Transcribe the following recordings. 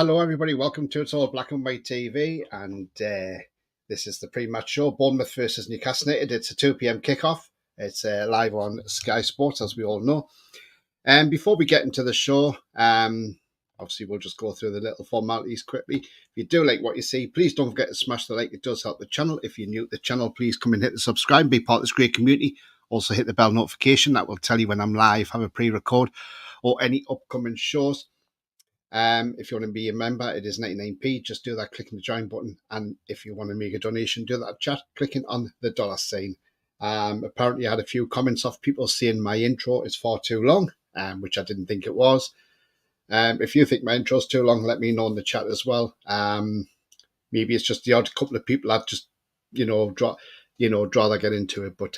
Hello everybody, welcome to It's All Black and White TV, and this is the pre-match show, Bournemouth versus Newcastle United. It's a 2 p.m. kickoff. It's live on Sky Sports, as we all know. And before we get into the show, obviously we'll just go through the little formalities quickly. If you do like what you see, please don't forget to smash the like. It does help the channel. If you're new to the channel, please come and hit the subscribe and be part of this great community. Also hit the bell notification. That will tell you when I'm live, have a pre-record, or any upcoming shows. If you want to be a member, it is 99p. Just do that, clicking the join button. And if you want to make a donation, do that chat, clicking on the $sign. Apparently, I had a few comments off people saying my intro is far too long, which I didn't think it was. If you think my intro is too long, let me know in the chat as well. Maybe it's just the odd couple of people that just, rather get into it. But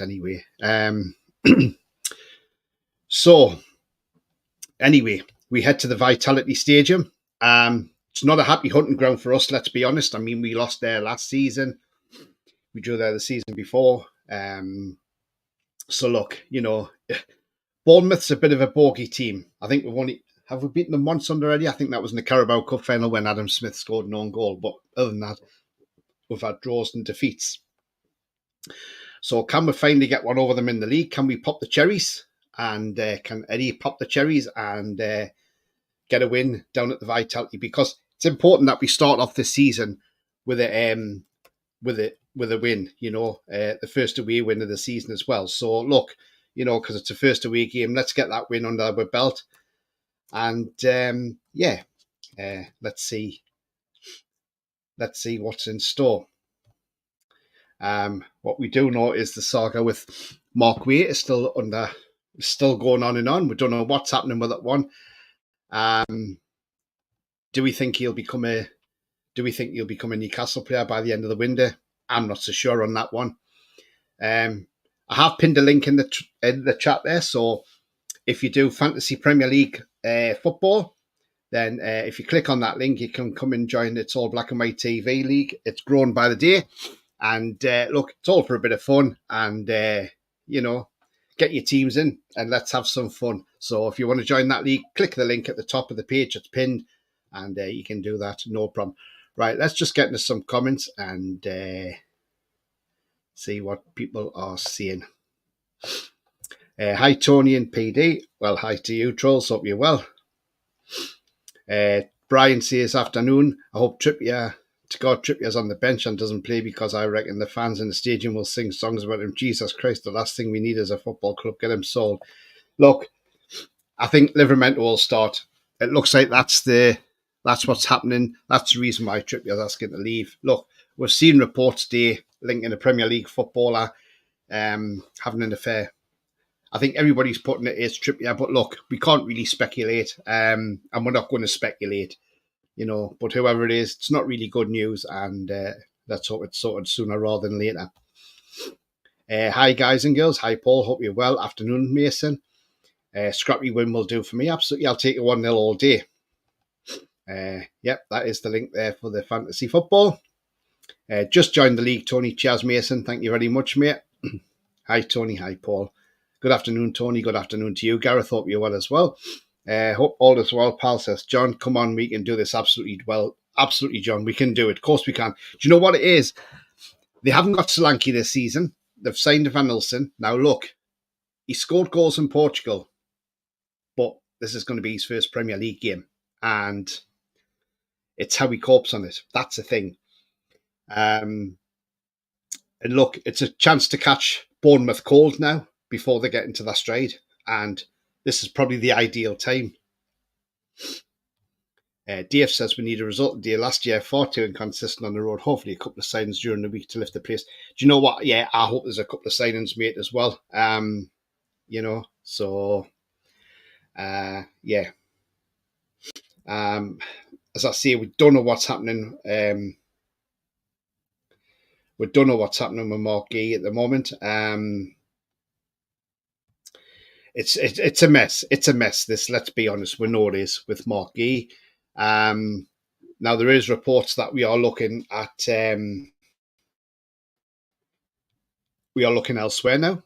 anyway, we head to the Vitality Stadium. It's not a happy hunting ground for us, let's be honest. I mean, we lost there last season. We drew there the season before. So look, Bournemouth's a bit of a bogey team. I think have we beaten them once already? I think that was in the Carabao Cup final when Adam Smith scored an own goal. But other than that, we've had draws and defeats. So can we finally get one over them in the league? Can we pop the cherries? And can Eddie pop the cherries and get a win down at the Vitality? Because it's important that we start off this season with a win. The first away win of the season as well. So look, because it's a first away game, let's get that win under our belt. And let's see what's in store. What we do know is the saga with Mark Waite is still going on and on. We don't know what's happening with that one. Do we think he'll become a Newcastle player by the end of the window? I'm not so sure on that one. I have pinned a link in the chat there. So if you do fantasy Premier League football, then if you click on that link, you can come and join It's All Black and White TV League. It's grown by the day, and look, it's all for a bit of fun, and get your teams in and let's have some fun. So if you want to join that league, click the link at the top of the page. It's pinned, and you can do that, no problem. Right, let's just get into some comments and see what people are saying. Hi, Tony and PD. Well, hi to you, trolls. Hope you're well. Brian says, afternoon. I hope Trippier's on the bench and doesn't play, because I reckon the fans in the stadium will sing songs about him. Jesus Christ, the last thing we need is a football club. Get him sold. Look, I think Livermore will start. It looks like that's what's happening. That's the reason why Trippier's asking to leave. Look, we've seen reports today linking a Premier League footballer having an affair. I think everybody's putting it as Trippier, but look, we can't really speculate, and we're not going to speculate. But whoever it is, it's not really good news, and let's hope it's sorted sooner rather than later. Hi, guys and girls. Hi, Paul. Hope you're well. Afternoon, Mason. Scrappy win will do for me. Absolutely. I'll take a 1-0 all day. Yep, that is the link there for the fantasy football. Just joined the league, Tony. Cheers, Mason. Thank you very much, mate. Hi, Tony. Hi, Paul. Good afternoon, Tony. Good afternoon to you, Gareth. Hope you're well as well. Hope all is well, pal, says John. Come on, we can do this absolutely well. Absolutely, John. We can do it. Of course we can. Do you know what it is? They haven't got Solanke this season. They've signed Van Nilsson. Now, look, he scored goals in Portugal, but this is going to be his first Premier League game, and it's how he copes on it. That's the thing. And look, it's a chance to catch Bournemouth cold now before they get into their stride, and this is probably the ideal time. Dave says we need a result today. Last year, far too inconsistent on the road. Hopefully a couple of signings during the week to lift the pace. Do you know what? Yeah, I hope there's a couple of signings made as well. As I say, we don't know what's happening. We don't know what's happening with Mark Gee at the moment. It's a mess. It's a mess. This, let's be honest, we know it is with Mark Gee. Now there is reports that we are looking at elsewhere now.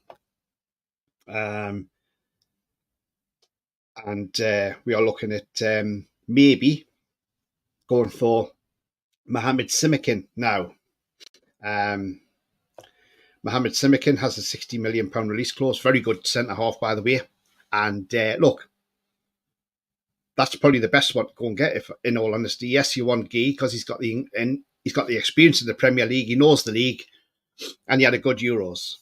And we are looking at maybe going for Mohamed Simikin now. Mohamed Simikin has a £60 million release clause. Very good centre-half, by the way. And look, that's probably the best one to go and get, if, in all honesty. Yes, you want Guy because he's got the experience in the Premier League. He knows the league, and he had a good Euros.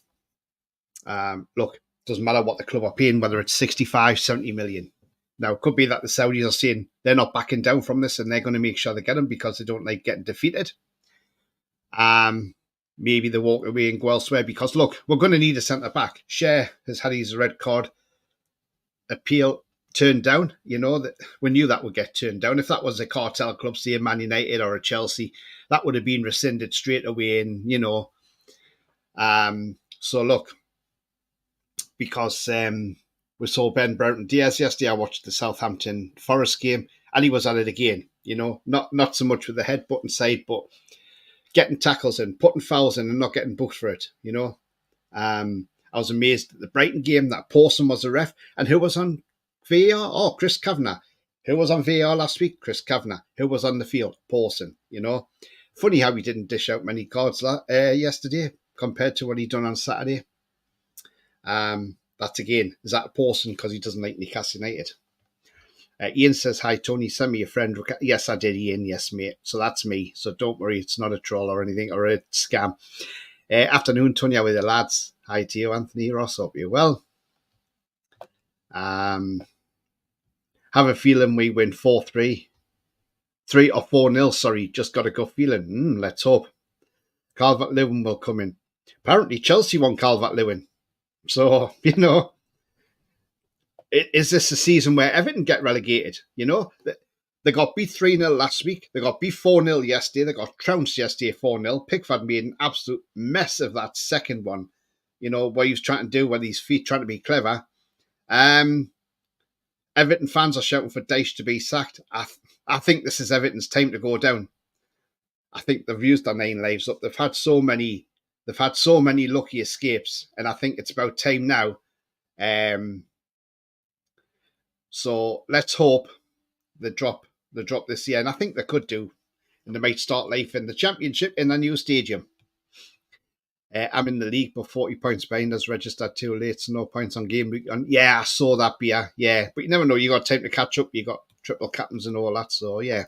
Look, doesn't matter what the club are paying, whether it's 65, 70 million. Now, it could be that the Saudis are saying they're not backing down from this and they're going to make sure they get him because they don't like getting defeated. Maybe they walk away and go elsewhere because, look, we're going to need a centre-back. Cher has had his red card appeal turned down. You know, that we knew that would get turned down. If that was a cartel club, say a Man United or a Chelsea, that would have been rescinded straight away. And, you know, so look, because we saw Ben Brereton Diaz yesterday, I watched the Southampton Forest game and he was at it again. You know, not so much with the headbutt inside, but getting tackles in, putting fouls in and not getting booked for it, you know. I was amazed at the Brighton game that Pawson was a ref. And who was on VAR? Oh, Chris Kavanagh. Who was on VAR last week? Chris Kavanagh. Who was on the field? Pawson, you know. Funny how he didn't dish out many cards yesterday compared to what he done on Saturday. That's again, is that Pawson because he doesn't like Newcastle United? Ian says, hi, Tony, send me a friend. Yes, I did, Ian. Yes, mate. So that's me. So don't worry. It's not a troll or anything or a scam. Afternoon, Tony, how are the lads? Hi to you, Anthony Ross. Hope you're well. Have a feeling we win 4-3. 3 or 4-0, sorry. Just got a gut feeling. Let's hope. Calvert-Lewin will come in. Apparently, Chelsea won Calvert-Lewin. So, you know, is this a season where Everton get relegated? You know, they got beat 3-0 last week. They got beat 4-0 yesterday. They got trounced yesterday 4-0. Pickford made an absolute mess of that second one. You know, what he was trying to do with his feet, trying to be clever. Everton fans are shouting for Dyche to be sacked. I think this is Everton's time to go down. I think they've used their 9 lives up. They've had so many lucky escapes, and I think it's about time now. So let's hope they drop this year, and I think they could do, and they might start life in the Championship in a new stadium. I'm in the league, but 40 points behind us, registered too late, so no points on game week. And yeah, I saw that, Beer. Yeah, but you never know. You got time to catch up. You got triple captains and all that. So yeah.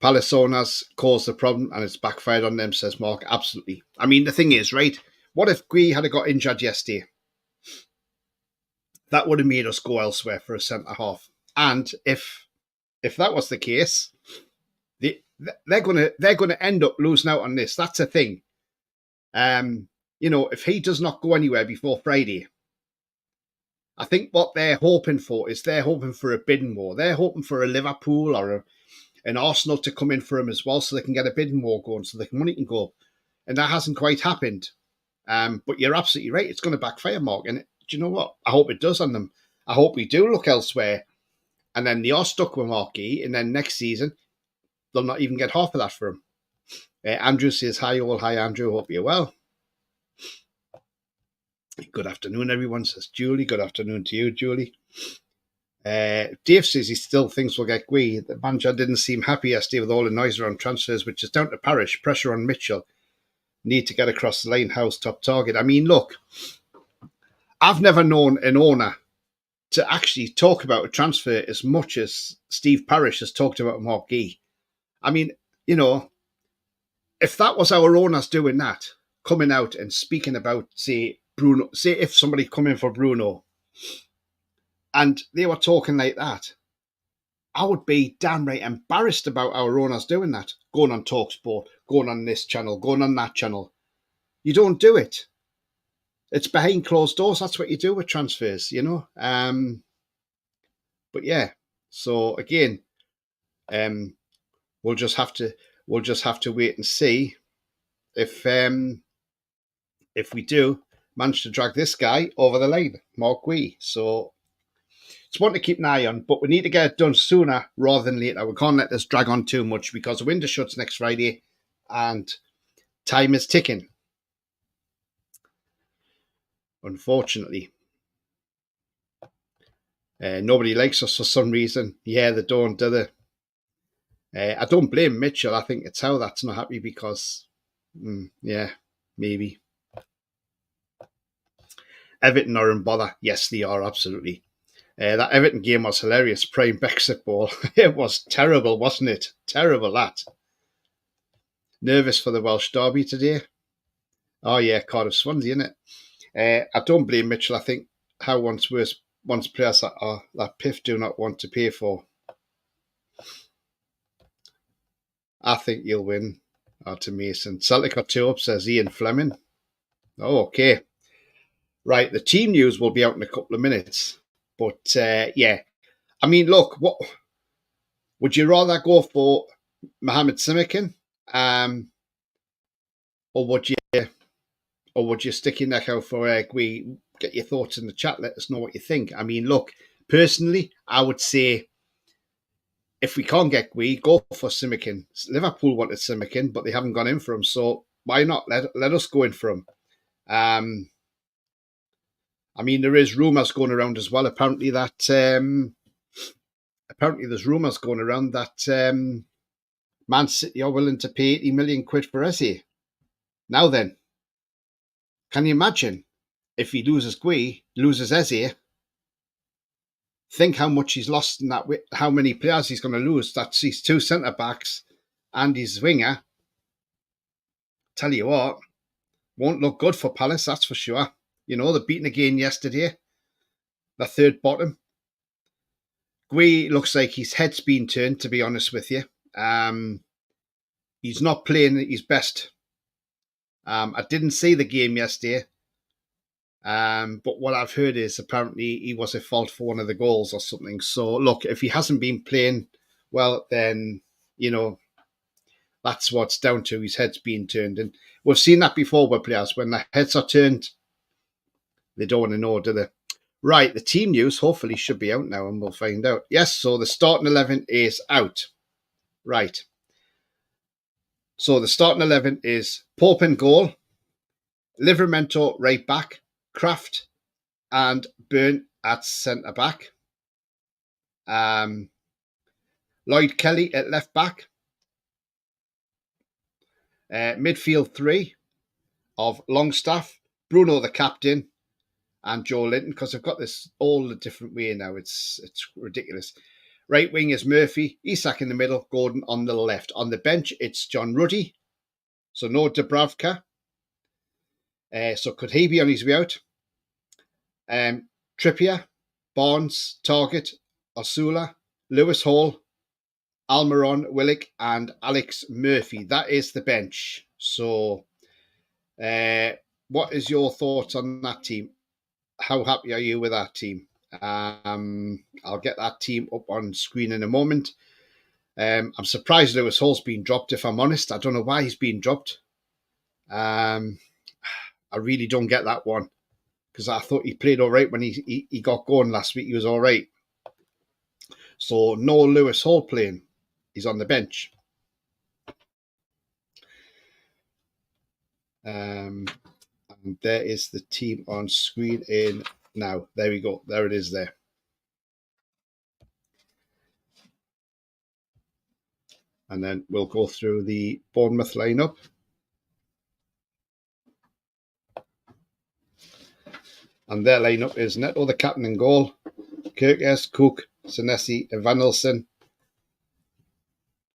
Palace owners caused the problem, and it's backfired on them, says Mark. Absolutely. I mean, the thing is, right? What if Gui had got injured yesterday? That would have made us go elsewhere for a centre half. And if that was the case, they're gonna end up losing out on this. That's a thing. You know, if he does not go anywhere before Friday, I think what they're hoping for is they're hoping for a bidding war. They're hoping for a Liverpool or an Arsenal to come in for him as well, so they can get a bidding war going, so the money can go up. And that hasn't quite happened. But you're absolutely right. It's going to backfire, Mark. And do you know what? I hope it does on them. I hope we do look elsewhere. And then they are stuck with Marquis. And then next season, they'll not even get half of that for him. Andrew says, hi all. Hi, Andrew. Hope you're well. Good afternoon, everyone, says Julie. Good afternoon to you, Julie. Dave says he still thinks we'll get Gui. The manager didn't seem happy yesterday with all the noise around transfers, which is down to Parish. Pressure on Mitchell. Need to get across the line. House top target. I mean, look, I've never known an owner to actually talk about a transfer as much as Steve Parish has talked about Mark Gee. I mean, you know, if that was our owners doing that, coming out and speaking about, say, Bruno, say if somebody come in for Bruno and they were talking like that, I would be damn right embarrassed about our owners doing that, going on TalkSport, going on this channel, going on that channel. You don't do it. It's behind closed doors. That's what you do with transfers, you know. But yeah, so again, we'll just have to wait and see if we do manage to drag this guy over the line, Mark Wee. So it's one to keep an eye on, but we need to get it done sooner rather than later. We can't let this drag on too much because the window shuts next Friday and time is ticking, unfortunately. Nobody likes us for some reason. Yeah, they don't, do they? I don't blame Mitchell. I think it's how that's not happy because, yeah, maybe. Everton are in bother. Yes, they are, absolutely. That Everton game was hilarious. Prime Brexit ball. It was terrible, wasn't it? Terrible, that. Nervous for the Welsh derby today. Oh, yeah, Cardiff Swansea, isn't it? I don't blame Mitchell. I think how once players that PIF do not want to pay for. I think you'll win. To Mason. Celtic are 2 up, says Ian Fleming. Oh, okay. Right, the team news will be out in a couple of minutes. But yeah, I mean, look, what would you rather go for Mohamed Simikin, or would you stick your neck out for Gui? Get your thoughts in the chat. Let us know what you think. I mean, look, personally, I would say if we can't get Gui, go for Simikin. Liverpool wanted Simikin, but they haven't gone in for him, so why not let us go in for him? I mean, there is rumours going around as well. Apparently, there's rumours going around that Man City are willing to pay 80 million quid for Eze. Now then, can you imagine if he loses Eze? Think how much he's lost in that. How many players he's going to lose? That's his 2 centre backs and his winger. Tell you what, won't look good for Palace. That's for sure. You know, they're beaten again yesterday. The 3rd bottom. Gui looks like his head's been turned, to be honest with you. He's not playing at his best. I didn't see the game yesterday, but what I've heard is apparently he was at fault for one of the goals or something. So, look, if he hasn't been playing well, then, you know, that's what's down to. His head's being turned. And we've seen that before with players. When their heads are turned, they don't want to know, do they? Right, the team news hopefully should be out now and we'll find out. Yes, so the starting 11 is out. Right. So the starting 11 is Pope in goal, Livramento right back, Kraft and Byrne at centre back. Lloyd Kelly at left back. Midfield 3 of Longstaff, Bruno the captain, and Joe Linton, because I've got this all a different way now. It's ridiculous. Right wing is Murphy, Isak in the middle, Gordon on the left. On the bench, it's John Ruddy, so no Dubravka. So could he be on his way out? Trippier, Barnes, Target, Osula, Lewis Hall, Almiron, Willock, and Alex Murphy. That is the bench. So, what is your thoughts on that team? How happy are you with that team? I'll get that team up on screen in a moment. I'm surprised Lewis Hall's been dropped, if I'm honest. I don't know why he's been dropped. I really don't get that one, because I thought he played all right when he got going last week. He was all right. So no Lewis Hall playing. He's on the bench. And there is the team on screen in now. There we go. There it is there. And then we'll go through the Bournemouth lineup. And their lineup is Neto, the captain in goal, Kirkes, Cook, Senesi, Evanilson,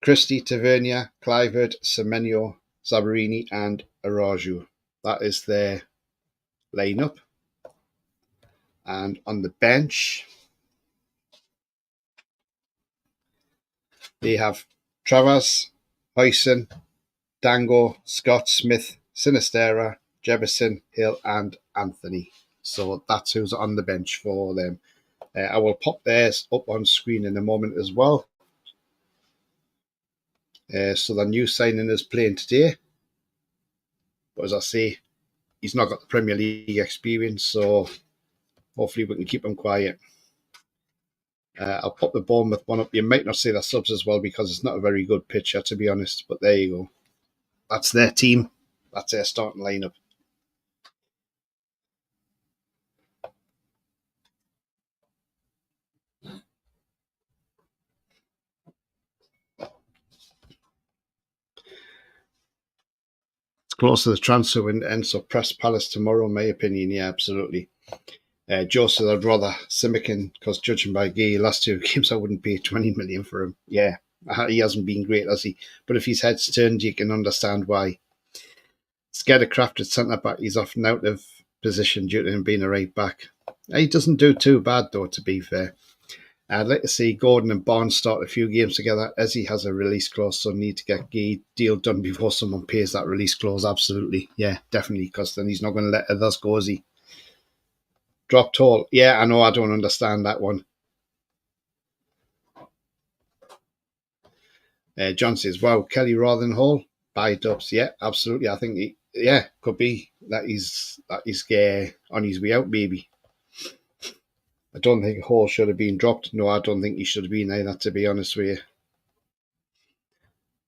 Christie, Tavernier, Clivert, Semenyo, Zabarini, and Araju. That is their lineup. And on the bench, they have Travers, Huyson, Dango, Scott, Smith, Sinistera, Jefferson, Hill, and Anthony. So that's who's on the bench for them. I will pop theirs up on screen in a moment as well. So the new signing is playing today. But as I say, he's not got the Premier League experience, so hopefully we can keep him quiet. I'll pop the Bournemouth one up. You might not see the subs as well because it's not a very good picture, to be honest. But there you go. That's their team. That's their starting lineup. close to the transfer window ends, so press Palace tomorrow, in my opinion. Yeah, absolutely. Joe said I'd rather Simikin because judging by Gay last 2 games, I wouldn't pay 20 million for him. Yeah, he hasn't been great, has he? But if his head's turned, you can understand why. Scared of crafted centre back, he's often out of position due to him being a right back. He doesn't do too bad though, to be fair. I'd like to see Gordon and Barnes start a few games together, as he has a release clause, so need to get Gay deal done before someone pays that release clause. Absolutely, yeah, definitely, because then he's not going to let others go, is he? Drop tall. Yeah, I know, I don't understand that one. John says, wow, Kelly rather than Hall. Buy Dubs. Yeah, absolutely. I think, could be that he's on his way out, maybe. I don't think Hall should have been dropped. No, I don't think he should have been either, to be honest with you.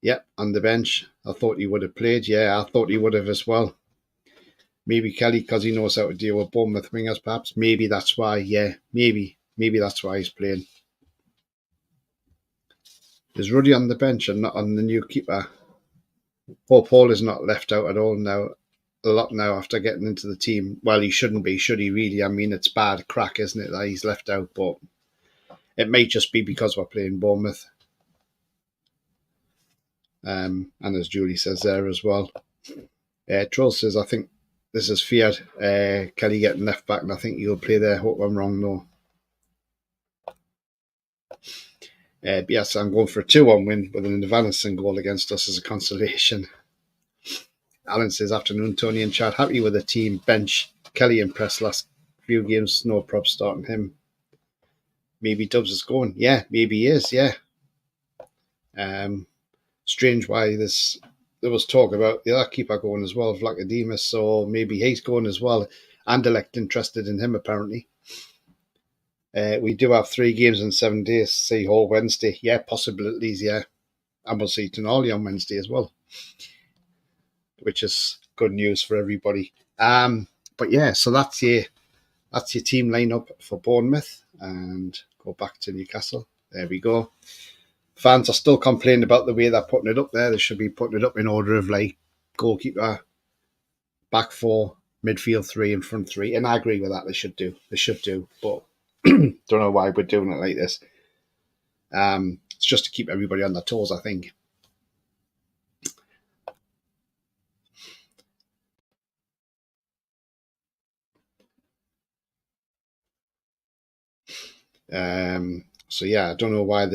Yep, on the bench. I thought he would have played. Yeah, I thought he would have as well. Maybe Kelly, because he knows how to deal with Bournemouth wingers, perhaps. Maybe that's why, yeah. Maybe that's why he's playing. Is Ruddy on the bench and not on the new keeper? Poor Paul is not left out at all now. A lot now after getting into the team. Well, he shouldn't be, should he really? I mean, it's bad crack, isn't it, that he's left out, but it may just be because we're playing Bournemouth. And as Julie says there as well. Troll says, I think this is feared. Kelly getting left back, and I think he'll play there. Hope I'm wrong, though. Yes, I'm going for a 2-1 win with an Evanescent goal against us as a consolation. Alan says, afternoon, Tony and Chad. Happy with the team bench. Kelly impressed last few games. No props starting him. Maybe Dubs is going. Yeah, maybe he is, yeah. Strange why there was talk about the other keeper going as well, Vlachodimos, so maybe he's going as well. Anderlecht interested in him, apparently. We do have 3 games in 7 days. See Hall Wednesday. Yeah, possibilities, yeah. And we'll see Tonali on Wednesday as well, which is good news for everybody. But yeah, so that's your team lineup for Bournemouth, and go back to Newcastle. There we go. Fans are still complaining about the way they're putting it up there. They should be putting it up in order of like goalkeeper, back 4, midfield 3, and front 3. And I agree with that. They should do. But don't know why we're doing it like this. It's just to keep everybody on their toes, I think. So yeah, I don't know why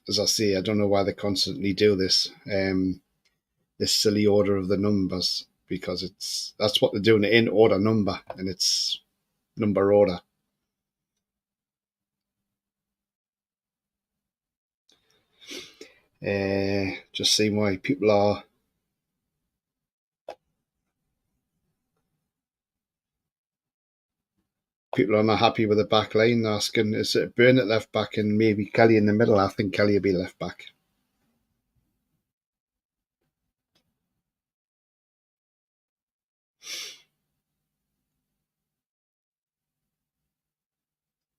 as I say, I don't know why they constantly do this. This silly order of the numbers, because that's what they're doing, it in order number, and it's number order. Just seeing why people are not happy with the back line. They're asking, is it Burnett left back and maybe Kelly in the middle? I think Kelly will be left back.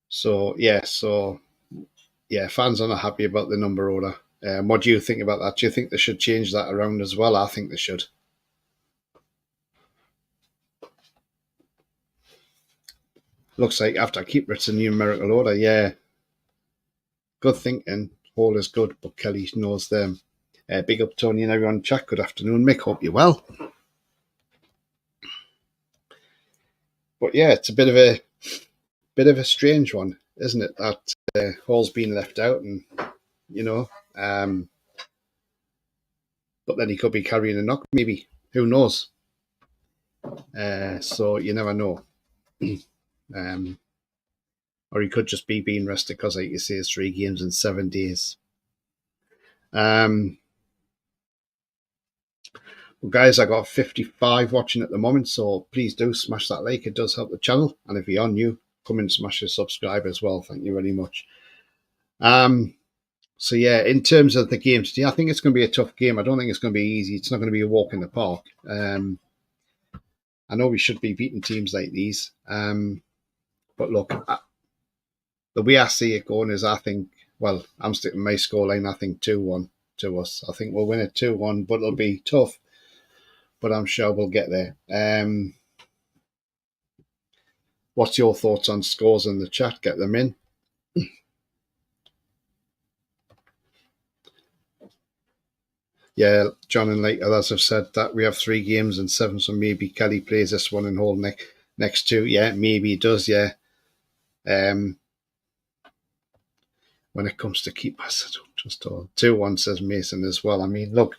So fans are not happy about the number order. What do you think about that? Do you think they should change that around as well? I think they should. Looks like after keeper it's a numerical order. Yeah, good thinking. Hall is good, but Kelly knows them. Big up Tony and everyone. Chat. Good afternoon, Mick. Hope you're well. But yeah, it's a bit of a strange one, isn't it? That Hall's been left out, and but then he could be carrying a knock. Maybe, who knows? So you never know. Or he could just be being rested because, like you say, it's 3 games in 7 days. Well, guys, I got 55 watching at the moment, so please do smash that like. It does help the channel. And if you're new, come and smash the subscribe as well. Thank you very much. So yeah, in terms of the game today, I think it's going to be a tough game. I don't think it's going to be easy. It's not going to be a walk in the park. I know we should be beating teams like these. But look, the way I see it going is, I think, well, I'm sticking my scoreline, I think 2-1 to us. I think we'll win it 2-1, but it'll be tough. but I'm sure we'll get there. What's your thoughts on scores in the chat? Get them in. Yeah, John and like others have said that we have 3 games and 7, so maybe Kelly plays this one and hold next 2. Yeah, maybe he does. Yeah. When it comes to keepers, I don't just all 2-1 says Mason as well. I mean, look,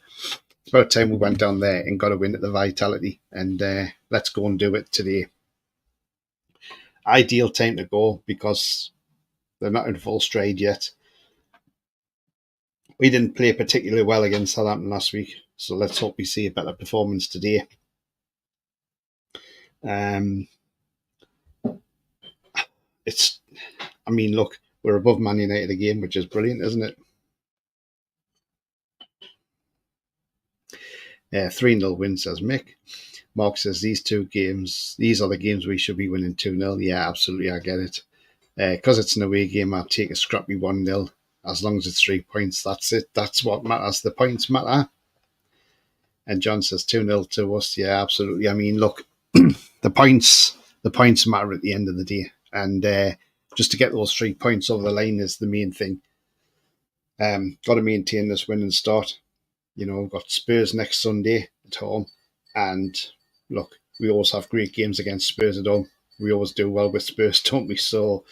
it's about time we went down there and got a win at the Vitality, and let's go and do it today. Ideal time to go because they're not in full stride yet. We didn't play particularly well against Southampton last week, so let's hope we see a better performance today. Look, we're above Man United again, which is brilliant, isn't it? 3-0 win, says Mick. Mark says these are the games we should be winning 2-0. Yeah, absolutely, I get it. Because it's an away game, I'll take a scrappy 1-0. As long as it's 3 points, that's it. That's what matters. The points matter. And John says 2-0 to us. Yeah, absolutely. I mean, look, the points matter at the end of the day. And just to get those 3 points over the line is the main thing. Got to maintain this winning start. You know, we've got Spurs next Sunday at home. And look, we always have great games against Spurs at home. We always do well with Spurs, don't we? So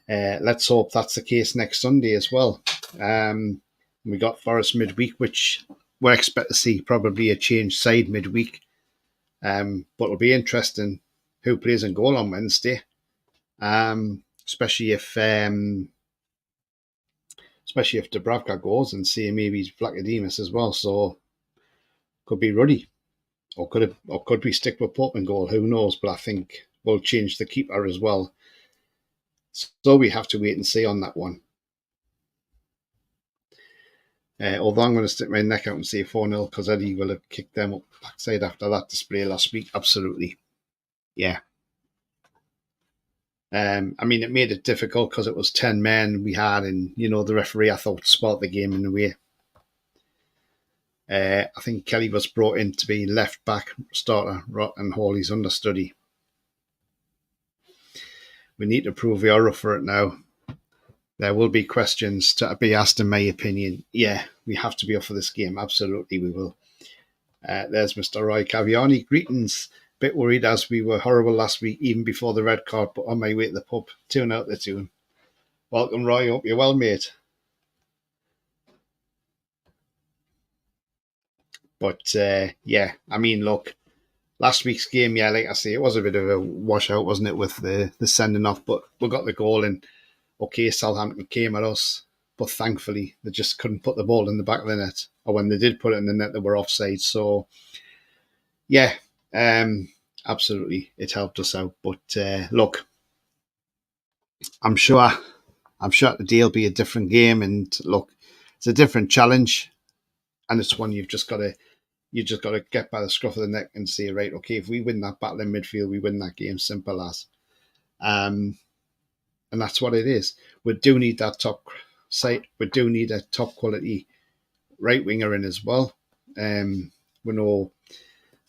let's hope that's the case next Sunday as well. We got Forest midweek, which we're expect to see probably a changed side midweek. But it'll be interesting who plays in goal on Wednesday, especially if Dubravka goes, and see maybe Vlachodimos as well. So could be Ruddy, or could we stick with Pope in goal? Who knows? But I think we'll change the keeper as well. So we have to wait and see on that one. Although I'm going to stick my neck out and say 4-0 because Eddie will have kicked them up backside after that display last week. Absolutely. Yeah. It made it difficult because it was 10 men we had, and, the referee, I thought, spot the game in a way. I think Kelly was brought in to be left back starter and Hawley's understudy. We need to prove we are up for it now. There will be questions to be asked, in my opinion. Yeah, we have to be up for this game. Absolutely, we will. There's Mr. Roy Caviani. Greetings. Bit worried as we were horrible last week, even before the red card, but on my way to the pub. Tune out the tune. Welcome, Roy. Hope you're well, mate. But, look, last week's game, like I say, it was a bit of a washout, wasn't it, with the sending off, but we got the goal, and okay, Southampton came at us, but thankfully they just couldn't put the ball in the back of the net, or when they did put it in the net, they were offside. So, yeah, absolutely, it helped us out. But look, I'm sure today will be a different game, and look, it's a different challenge, and it's one you've just got to get by the scruff of the neck and say, right, okay, if we win that battle in midfield, we win that game. Simple as. And that's what it is. We do need that top site. We do need a top quality right winger in as well. We know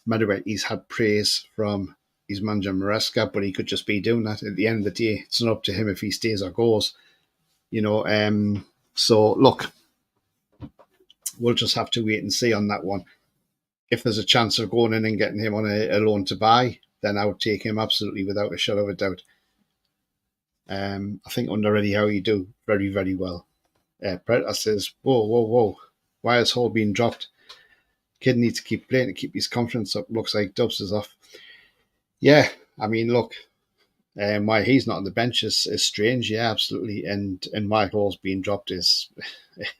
Madueke's had praise from his manager Maresca, but he could just be doing that. At the end of the day, it's not up to him if he stays or goes. So look, we'll just have to wait and see on that one. If there's a chance of going in and getting him on a loan to buy, then I would take him absolutely without a shadow of a doubt. I think under Eddie Howe you do very, very well. Predator says, whoa, why is Hall being dropped? Kid needs to keep playing to keep his confidence up. Looks like Dubs is off. Yeah, look, why he's not on the bench is strange. Yeah, absolutely. And why Hall's being dropped is,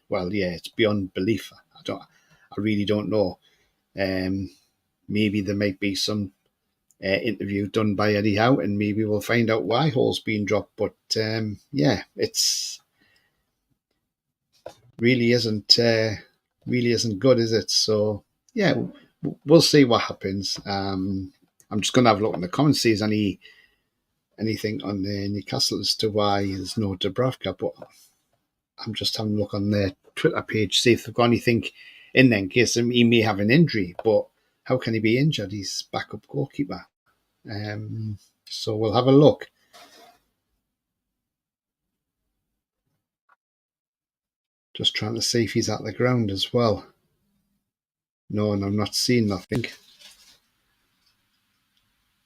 well, yeah, it's beyond belief. I really don't know. Maybe there might be some interview done by Eddie Howe, and maybe we'll find out why Hall's being dropped. But it's really isn't good, is it? So yeah, we'll see what happens. I'm just going to have a look in the comments, see if there's anything on the Newcastle as to why there's no Dubravka, but I'm just having a look on their Twitter page, see if they've got anything in there in case he may have an injury. But how can he be injured? He's backup goalkeeper. So we'll have a look. Just trying to see if he's at the ground as well. No, and I'm not seeing nothing.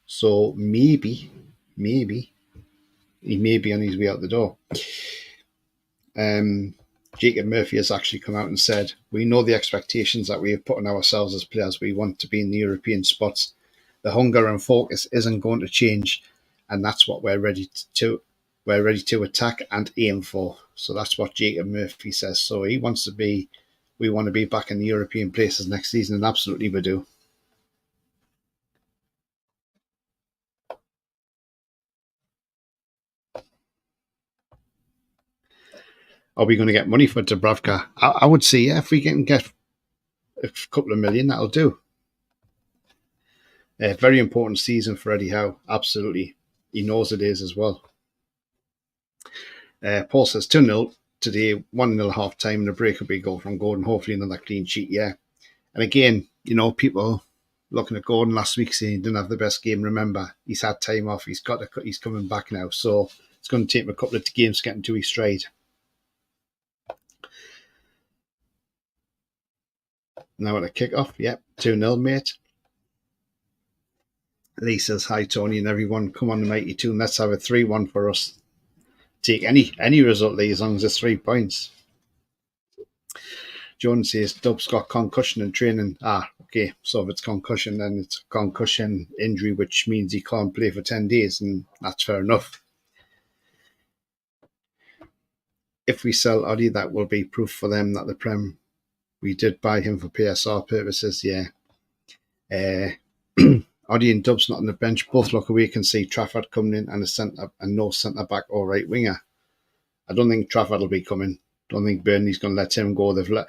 So maybe he may be on his way out the door. Jacob Murphy has actually come out and said, we know the expectations that we have put on ourselves as players. We want to be in the European spots. The hunger and focus isn't going to change, and that's what we're ready to attack and aim for. So that's what Jacob Murphy says. So we want to be back in the European places next season, and absolutely we do. Are we going to get money for Dubravka? I would say, yeah, if we can get a couple of million, that'll do. A very important season for Eddie Howe, absolutely. He knows it is as well. Paul says 2-0 today, 1-0 half time, and a breakaway goal from Gordon. Hopefully another clean sheet, yeah. And again, people looking at Gordon last week saying he didn't have the best game. Remember, he's had time off. He's coming back now, so it's going to take him a couple of games getting to his stride. Now at a kick-off, yep, 2-0, mate. Lee says, hi, Tony and everyone. Come on, the Mighty Tune. Let's have a 3-1 for us. Take any result, Lee, as long as it's 3 points. Jones says, Dub's got concussion and training. Okay. So if it's concussion, then it's concussion injury, which means he can't play for 10 days, and that's fair enough. If we sell Oddie, that will be proof for them that the Prem, we did buy him for PSR purposes, yeah. Oddie and Dub's not on the bench. Both look away, can see Trafford coming in and no centre-back or right winger. I don't think Trafford will be coming. Don't think Burnley's going to let him go. Look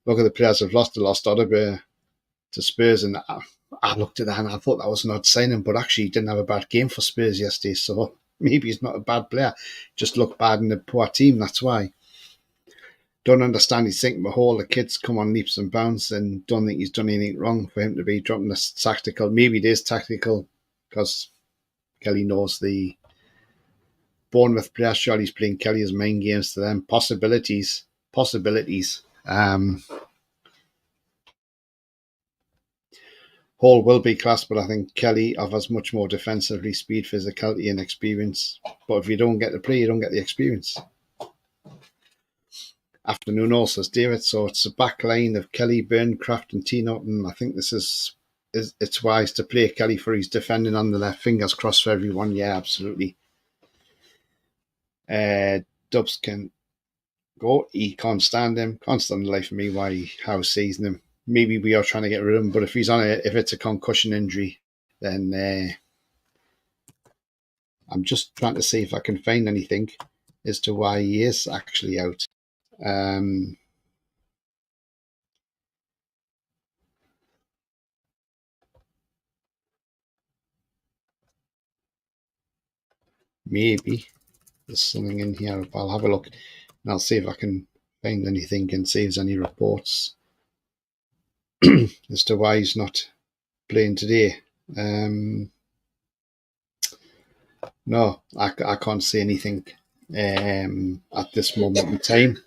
at the players they've lost. They lost Odegaard to Spurs, and I looked at that and I thought that was an odd signing, but actually he didn't have a bad game for Spurs yesterday, so maybe he's not a bad player. Just looked bad in a poor team, that's why. Don't understand he's thinking all the kids come on leaps and bounds, and don't think he's done anything wrong for him to be dropping this tactical. Maybe it is tactical because Kelly knows the Bournemouth player. Surely he's playing Kelly's main games to them. Possibilities. Hall will be class, but I think Kelly offers much more defensively, speed, physicality, and experience. But if you don't get the play, you don't get the experience. Afternoon also, says David. So it's a back line of Kelly, Byrne, Kraft, and Tino. And I think this is it's wise to play Kelly for his defending on the left. Fingers crossed for everyone. Yeah, absolutely. Dubs can go. He can't stand him. Can't stand the life of me why Howe season him. Maybe we are trying to get rid of him, but if it's a concussion injury, then I'm just trying to see if I can find anything as to why he is actually out. Maybe there's something in here. I'll have a look and I'll see if I can find anything and see if there's any reports as to why he's not playing today. No, I can't see anything at this moment in time.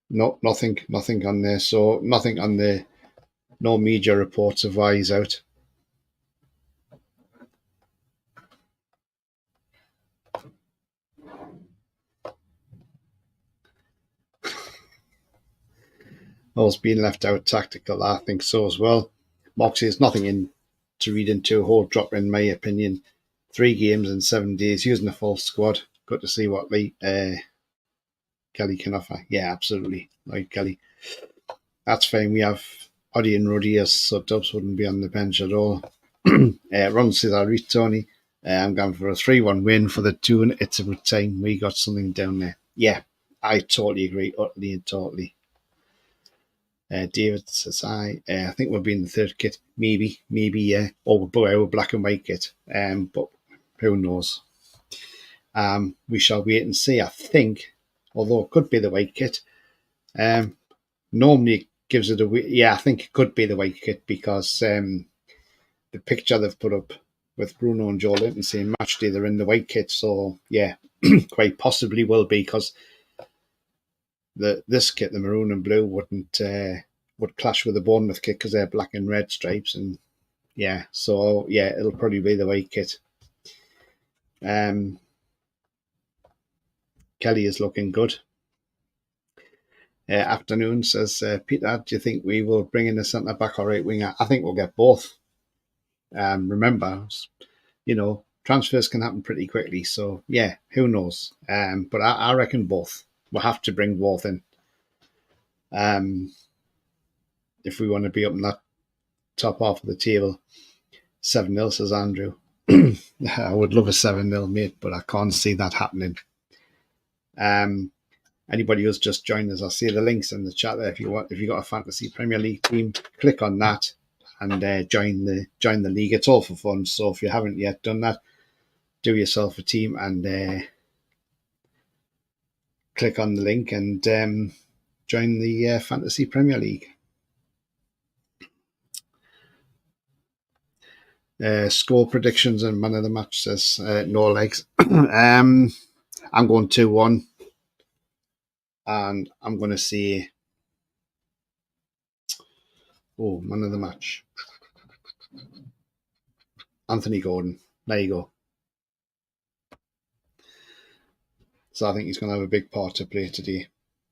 No, nothing on there. So nothing on the no media reports of why he's out. All's being left out tactical. I think so as well. Moxie has nothing in to read into. A whole drop in my opinion. 3 games in 7 days using a full squad. Good to see what Kelly can offer. Yeah, absolutely. Like Kelly. That's fine. We have Oddie and Ruddy as so Dubs wouldn't be on the bench at all. Ron says, I read Tony. I'm going for a 3-1 win for the Tune. It's a time we got something down there. Yeah, I totally agree. Utterly and totally. David says, I think we'll be in the third kit. Maybe, yeah. Or we'll black and white kit. But who knows? We shall wait and see. I think, although it could be the white kit, normally it gives it a, yeah, I think it could be the white kit because the picture they've put up with Bruno and Joe Linton saying match day, they're in the white kit. So yeah, quite possibly will be, because this kit, the maroon and blue, would clash with the Bournemouth kit because they're black and red stripes, and yeah, so yeah, it'll probably be the white kit. Kelly is looking good. Afternoon says, Peter, do you think we will bring in a centre back or right winger? I think we'll get both. Remember, transfers can happen pretty quickly, so yeah, who knows? But I reckon both. We'll have to bring both in if we want to be up in that top half of the table. 7-0, says Andrew. I would love a 7-0, mate, but I can't see that happening. Anybody who's just joined us, I'll see the links in the chat there. If you got a fantasy Premier League team, click on that and join the league. It's all for fun. So if you haven't yet done that, do yourself a team and click on the link and join the Fantasy Premier League. Score predictions and man of the match says no legs. I'm going 2-1, and I'm going to say, man of the match, Anthony Gordon. There you go. So I think he's going to have a big part to play today.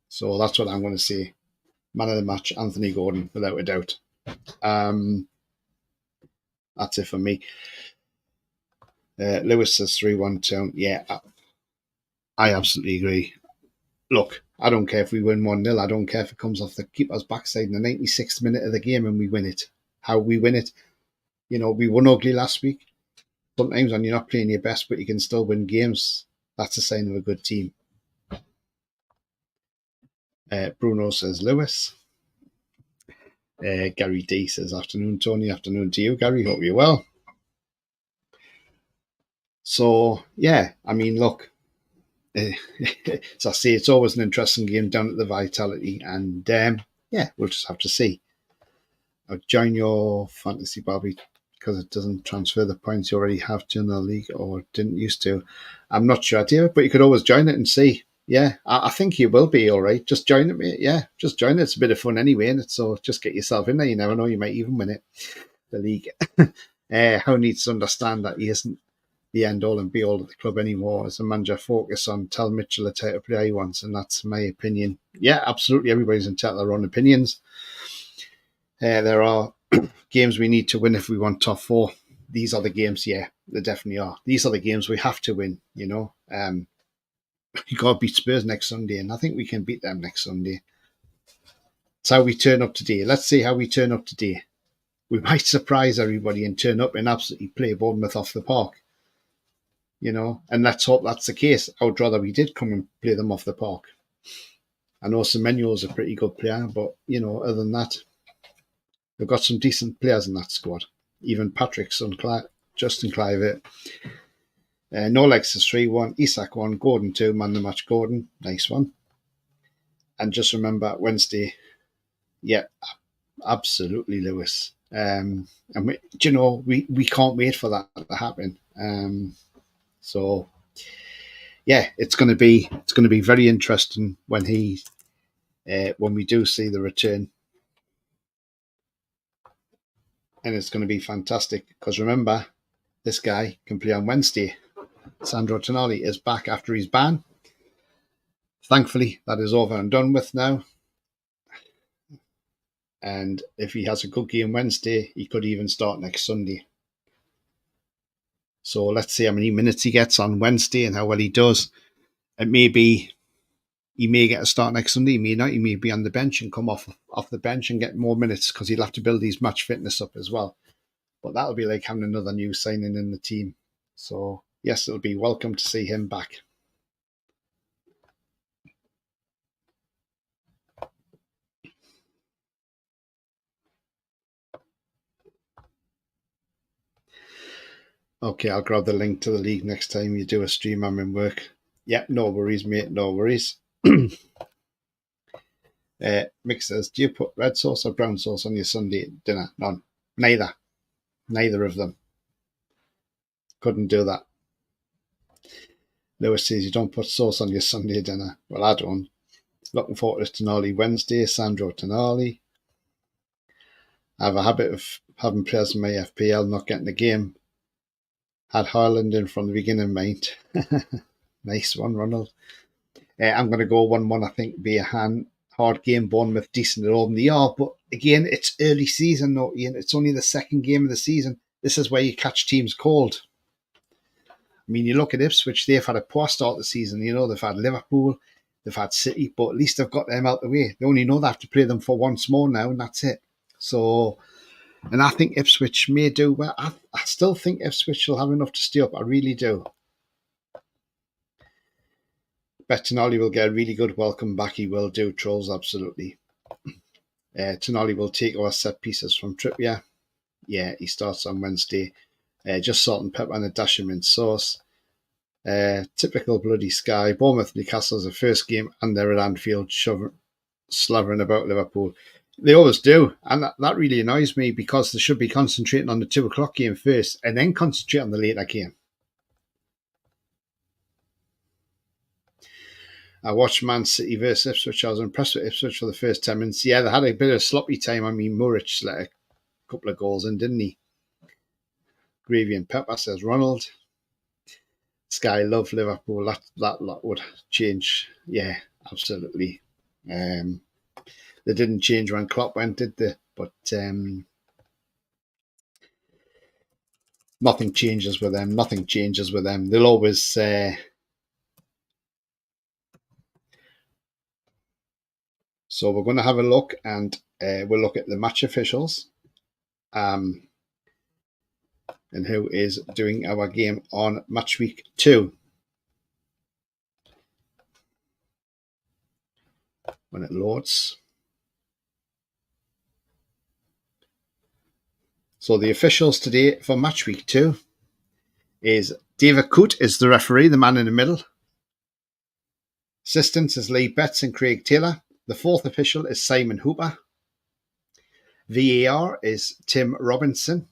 So that's what I'm going to say. Man of the match, Anthony Gordon, without a doubt. That's it for me. Lewis says 3-1 Yeah, I absolutely agree. Look, I don't care if we win 1-0. I don't care if it comes off the keeper's backside in the 96th minute of the game and we win it. How we win it. We won ugly last week. Sometimes when you're not playing your best, but you can still win games, that's a sign of a good team. Bruno says Lewis. Gary D says afternoon, Tony. Afternoon to you, Gary. Hope you're well. So, yeah, I mean, look, as I say, it's always an interesting game down at the Vitality, and yeah, we'll just have to see. I'll join your fantasy, Bobby, because it doesn't transfer the points you already have to in the league or didn't used to. I'm not sure, dear, but you could always join it and see. Yeah, I think you will be all right. Just join it, mate. Yeah, just join it. It's a bit of fun anyway, and so just get yourself in there. You never know, you might even win it, the league. How needs to understand that he isn't the end all and be all of the club anymore. As a manager, focus on tell Mitchell the type of player he wants, and that's my opinion. Yeah, absolutely. Everybody's entitled to their own opinions. There are games we need to win if we want top four. These are the games, yeah, they definitely are. These are the games we have to win, You got to beat Spurs next Sunday, and I think we can beat them next Sunday. It's how we turn up today. Let's see how we turn up today. We might surprise everybody and turn up and absolutely play Bournemouth off the park. And let's hope that's the case. I would rather we did come and play them off the park. I know Semenyo's a pretty good player, but, other than that, they've got some decent players in that squad. Even Patrick's son, Justin Clive. Nolex is 3-1, Isak 1, Gordon 2, man the match Gordon. Nice one. And just remember, Wednesday, yeah, absolutely, Lewis. And we can't wait for that to happen. So yeah, it's going to be very interesting when we do see the return, and it's going to be fantastic because remember, this guy can play on Wednesday. Sandro Tonali is back after his ban. Thankfully, that is over and done with now. And if he has a good game Wednesday, he could even start next Sunday. So let's see how many minutes he gets on Wednesday and how well he does. It may be he may get a start next Sunday, he may not. He may be on the bench and come off the bench and get more minutes because he'll have to build his match fitness up as well. But that'll be like having another new signing in the team. So yes, it'll be welcome to see him back. Okay, I'll grab the link to the league next time you do a stream. I'm in work. Yep, no worries, mate. No worries. Mick says, do you put red sauce or brown sauce on your Sunday dinner? None. Neither. Neither of them. Couldn't do that. Lewis says, you don't put sauce on your Sunday dinner. Well, I don't. Looking forward to Tonali Wednesday. Sandro Tonali. I have a habit of having players in my FPL not getting the game. Had Haaland in from the beginning, mate. Nice one, Ronald. I'm going to go 1-1. I think be a hard game. Bournemouth decent at home. They are, but again, it's early season, though, Ian. It's only the second game of the season. This is where you catch teams cold. I mean, you look at Ipswich, they've had a poor start to the season. You know, they've had Liverpool, they've had City, but at least they've got them out the way. They only know they have to play them for once more now, and that's it. So, and I think Ipswich may do well. I still think Ipswich will have enough to stay up. I really do. Tonali will get a really good welcome back. He will do, trolls, absolutely. Tonali will take our set pieces from Trippier. Yeah, he starts on Wednesday. Just salt and pepper and a dash of mint sauce. Typical bloody Sky. Bournemouth, Newcastle is the first game, and they're at Anfield slavering about Liverpool. They always do, and that really annoys me because they should be concentrating on the 2 o'clock game first and then concentrate on the later game. I watched Man City versus Ipswich. I was impressed with Ipswich for the first 10 minutes. Yeah, they had a bit of a sloppy time. I mean, Muric let a couple of goals in, didn't he? Gravy and pepper, says Ronald. Sky love Liverpool. That would change. Yeah, absolutely. They didn't change when Klopp went, did they? But nothing changes with them. Nothing changes with them. They'll always. So we're going to have a look, and we'll look at the match officials, and who is doing our game on match week 2. When it loads. So the officials today for match week 2 is David Coote is the referee, the man in the middle. Assistants is Lee Betts and Craig Taylor. The fourth official is Simon Hooper. VAR is Tim Robinson.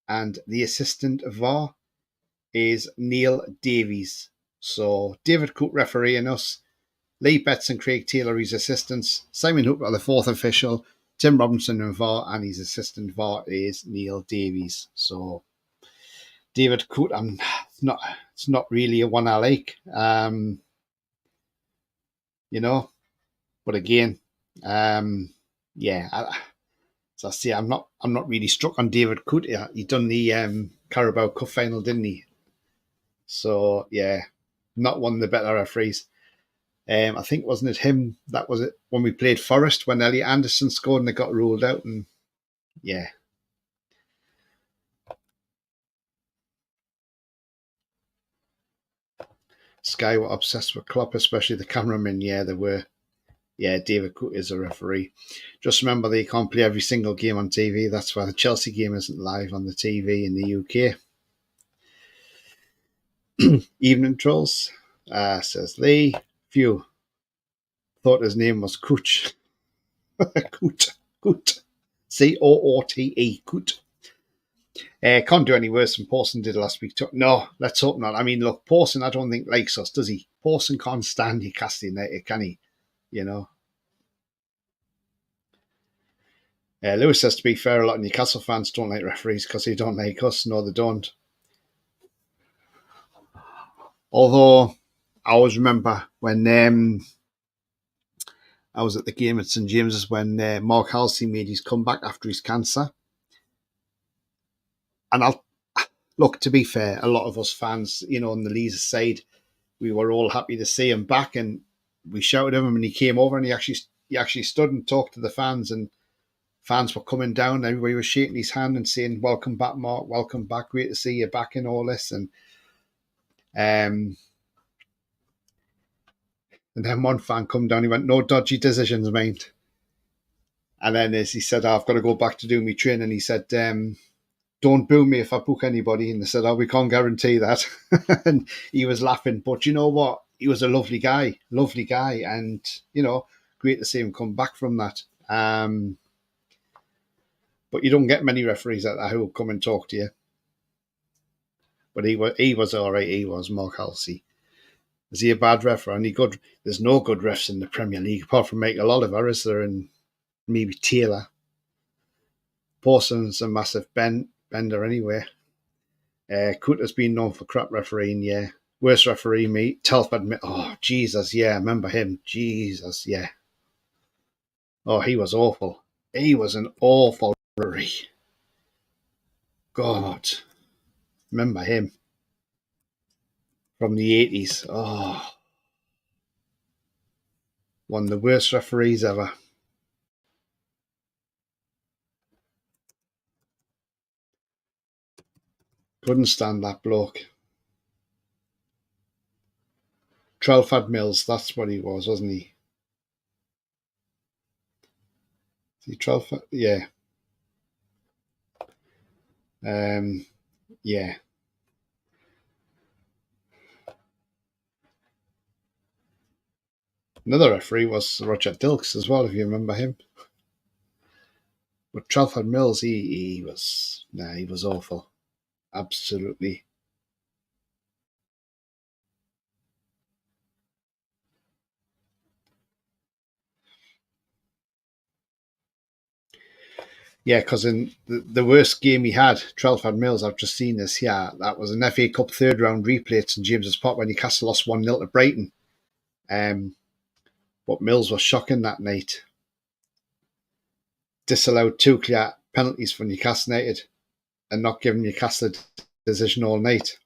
And the assistant VAR is Neil Davies. So David Coote refereeing us. Lee Betts and Craig Taylor, his assistants. Simon Hooper, the fourth official. Tim Robinson in VAR, and his assistant VAR is Neil Davies. So David Coote, it's not really a one I like. You know, but again, yeah, as I say, I'm not really struck on David Coote. He done the Carabao Cup final, didn't he? So yeah, not one of the better referees. I think wasn't it him that was it when we played Forest when Elliot Anderson scored and they got ruled out, and yeah. Sky were obsessed with Klopp, especially the cameramen. Yeah, they were. Yeah, David Coote is a referee. Just remember they can't play every single game on TV. That's why the Chelsea game isn't live on the TV in the UK. Evening trolls, says Lee. Phew. Thought his name was Cooch. Coote. Coote. Coote. Can't do any worse than Pawson did last week. No, let's hope not. I mean, look, Pawson, I don't think likes us, does he? Pawson can't stand Newcastle United, can he? You know. Lewis says, to be fair, a lot of Newcastle fans don't like referees because they don't like us. No, they don't. Although, I always remember when I was at the game at St James's when Mark Halsey made his comeback after his cancer. And look, to be fair, a lot of us fans, you know, on the Leeds side, we were all happy to see him back, and we shouted at him, and he came over and he actually stood and talked to the fans, and fans were coming down. Everybody was shaking his hand and saying, "Welcome back, Mark. Welcome back. Great to see you back," and all this. And then one fan come down. He went, "No dodgy decisions, mate." And then as he said, "I've got to go back to do my training," he said, don't boo me if I book anybody. And they said, oh, we can't guarantee that. And he was laughing. But you know what? He was a lovely guy. And, great to see him come back from that. But you don't get many referees like that who will come and talk to you. But he was all right. He was, Mark Halsey. Is he a bad ref or any good? There's no good refs in the Premier League apart from Michael Oliver, is there? And maybe Taylor. Parsons a massive bender anyway. Cooter's been known for crap refereeing, yeah. Worst referee, me. Telford, oh, Jesus, yeah, I remember him. Jesus, yeah. Oh, he was awful. He was an awful referee. God. Remember him. From the 80s. Oh. One of the worst referees ever. Couldn't stand that bloke. Trelford Mills, that's what he was, wasn't he? Trelford, yeah. Yeah. Another referee was Roger Dilks as well, if you remember him. But Trelford Mills, he was awful. Absolutely. Yeah, because in the worst game he had, Trelford Mills, I've just seen this here, that was an FA Cup third round replay at St James's Park when Newcastle lost 1-0 to Brighton. But Mills was shocking that night. Disallowed 2 clear penalties for Newcastle United and not giving Newcastle a decision all night.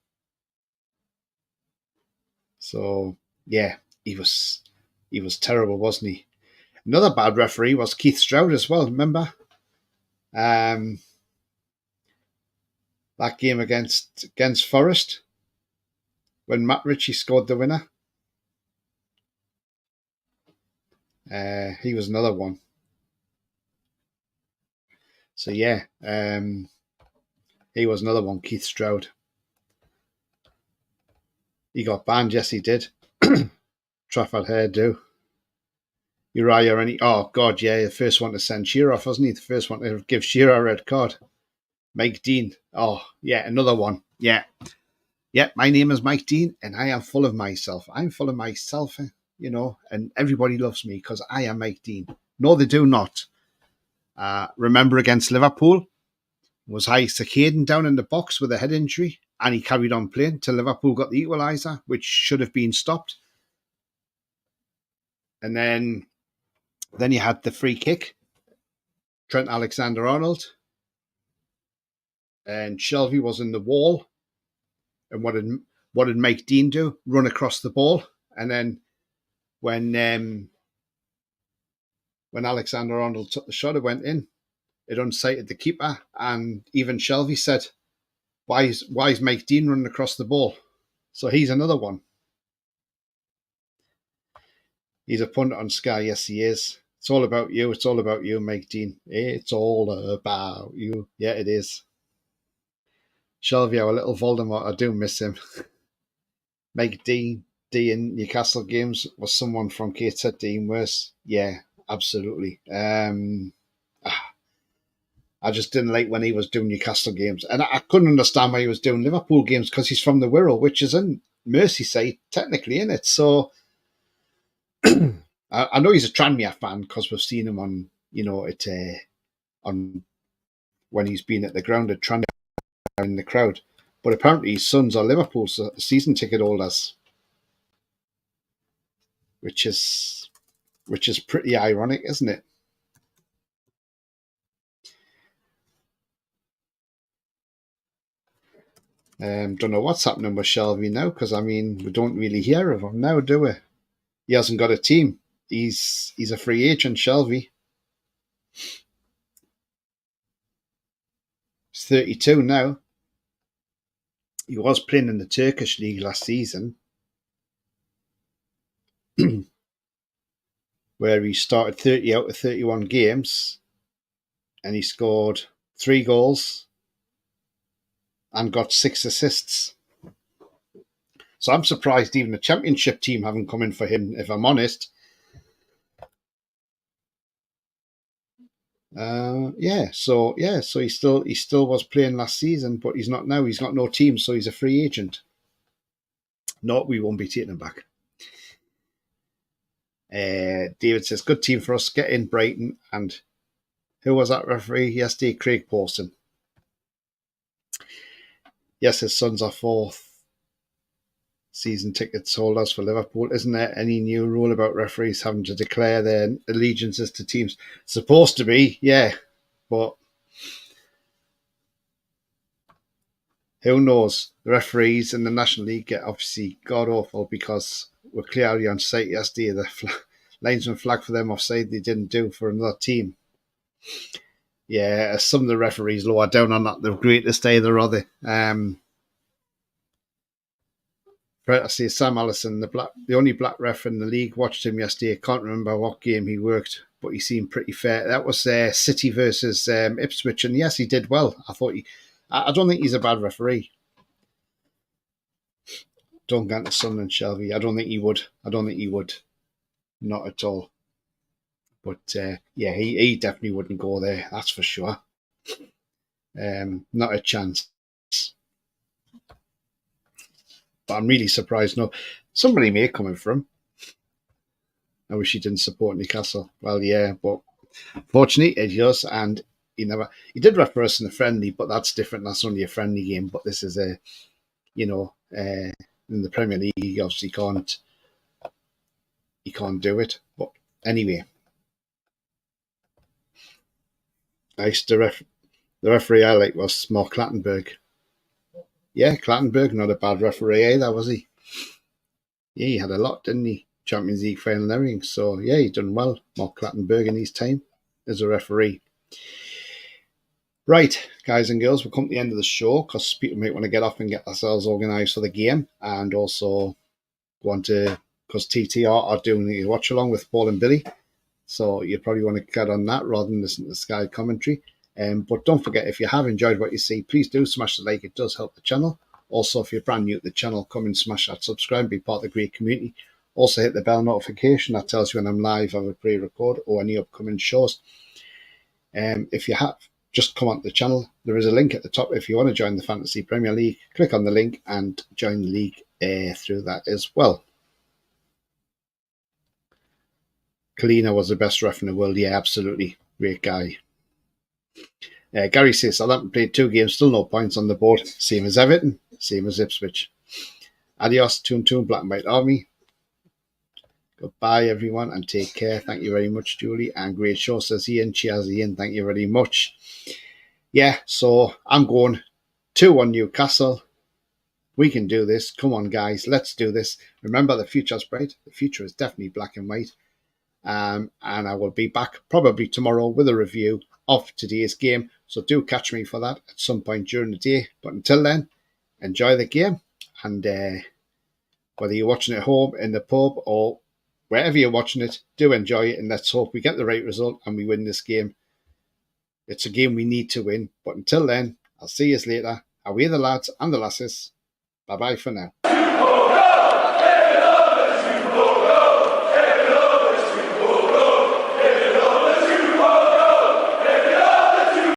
So, yeah, he was terrible, wasn't he? Another bad referee was Keith Stroud as well, remember? That game against Forest when Matt Ritchie scored the winner. He was another one. So yeah, he was another one, Keith Stroud. He got banned, yes he did. Trafford hairdo. Uriah any oh god, yeah, the first one to send Shearer off, wasn't he? The first one to give Shearer a red card. Mike Dean. Oh, yeah, another one. Yeah. Yeah, my name is Mike Dean and I am full of myself. I'm full of myself, and everybody loves me because I am Mike Dean. No, they do not. Remember against Liverpool, was high Caden down in the box with a head injury and he carried on playing till Liverpool got the equaliser, which should have been stopped. And then you had the free kick, Trent Alexander-Arnold, and Shelvey was in the wall. And what did Mike Dean do? Run across the ball. And then when Alexander-Arnold took the shot, it went in. It unsighted the keeper, and even Shelvey said, why is Mike Dean running across the ball? So he's another one. He's a pundit on Sky, yes he is. It's all about you, Mike Dean. It's all about you. Yeah, it is. Shelvey, our little Voldemort, I do miss him. Mike Dean in Newcastle games was someone from KZ Dean worse. Yeah, absolutely. I just didn't like when he was doing Newcastle games. And I couldn't understand why he was doing Liverpool games because he's from the Wirral, which is in Merseyside, technically, in it. So I know he's a Tranmere fan because we've seen him on, on when he's been at the ground at Tranmere in the crowd. But apparently his sons are Liverpool season ticket holders, which is pretty ironic, isn't it? Don't know what's happening with Shelvey now because we don't really hear of him now, do we? He hasn't got a team. He's a free agent, Shelvey. He's 32 now. He was playing in the Turkish league last season, where he started 30 out of 31 games, and he scored 3 goals and got 6 assists. So I'm surprised even the championship team haven't come in for him, if I'm honest. So he still was playing last season, but he's not now. He's got no team, so he's a free agent. No, we won't be taking him back. David says, good team for us. Get in Brighton. And who was that referee yesterday? Craig Pawson. Yes, his sons are 4th season tickets holders for Liverpool. Isn't there any new rule about referees having to declare their allegiances to teams? Supposed to be, yeah. But who knows? The referees in the National League get obviously god awful because we're clearly on site yesterday. The linesman flagged for them offside they didn't do for another team. Yeah, some of the referees lower down are not the greatest either, are they? I see Sam Allison, the only black ref in the league. Watched him yesterday. I can't remember what game he worked, but he seemed pretty fair. That was City versus Ipswich, and yes, he did well. I don't think he's a bad referee. Don't go into Sunderland, Shelby. I don't think he would. Not at all. But he definitely wouldn't go there. That's for sure. Not a chance. But I'm really surprised. No, somebody may come in for him. I wish he didn't support Newcastle. Well, yeah, but fortunately it does, and he did refer us in a friendly, but that's different. That's only a friendly game. But this is in the Premier League, he obviously can't do it. But anyway, the referee I like was Mark Clattenburg. Yeah, Clattenburg, not a bad referee either, was he? Yeah, he had a lot, didn't he? Champions League final and everything. So, yeah, he done well, Mark Clattenburg, in his time as a referee. Right, guys and girls, we'll come to the end of the show because people might want to get off and get themselves organised for the game and also because TTR are doing the watch along with Paul and Billy. So you probably want to get on that rather than listen to the Sky commentary. But don't forget, if you have enjoyed what you see, please do smash the like. It does help the channel. Also, if you're brand new to the channel, come and smash that subscribe, be part of the great community. Also, hit the bell notification. That tells you when I'm live, I have a pre-record or any upcoming shows. If you have, just come onto the channel. There is a link at the top if you want to join the Fantasy Premier League. Click on the link and join the league through that as well. Kalina was the best ref in the world. Yeah, absolutely. Great guy. Gary says, Southampton played 2 games, still no points on the board. Same as Everton, same as Ipswich. Adios, Toon Black and White Army. Goodbye, everyone, and take care. Thank you very much, Julie. And great show, says Ian. Cheers, Ian. Thank you very much. Yeah, so I'm going 2-1 Newcastle. We can do this. Come on, guys. Let's do this. Remember, the future's bright. The future is definitely black and white. And I will be back probably tomorrow with a review of today's game. So do catch me for that at some point during the day. But until then, enjoy the game. And whether you're watching it at home, in the pub, or wherever you're watching it, do enjoy it. And let's hope we get the right result and we win this game. It's a game we need to win. But until then, I'll see you later. Away the lads and the lasses. Bye-bye for now.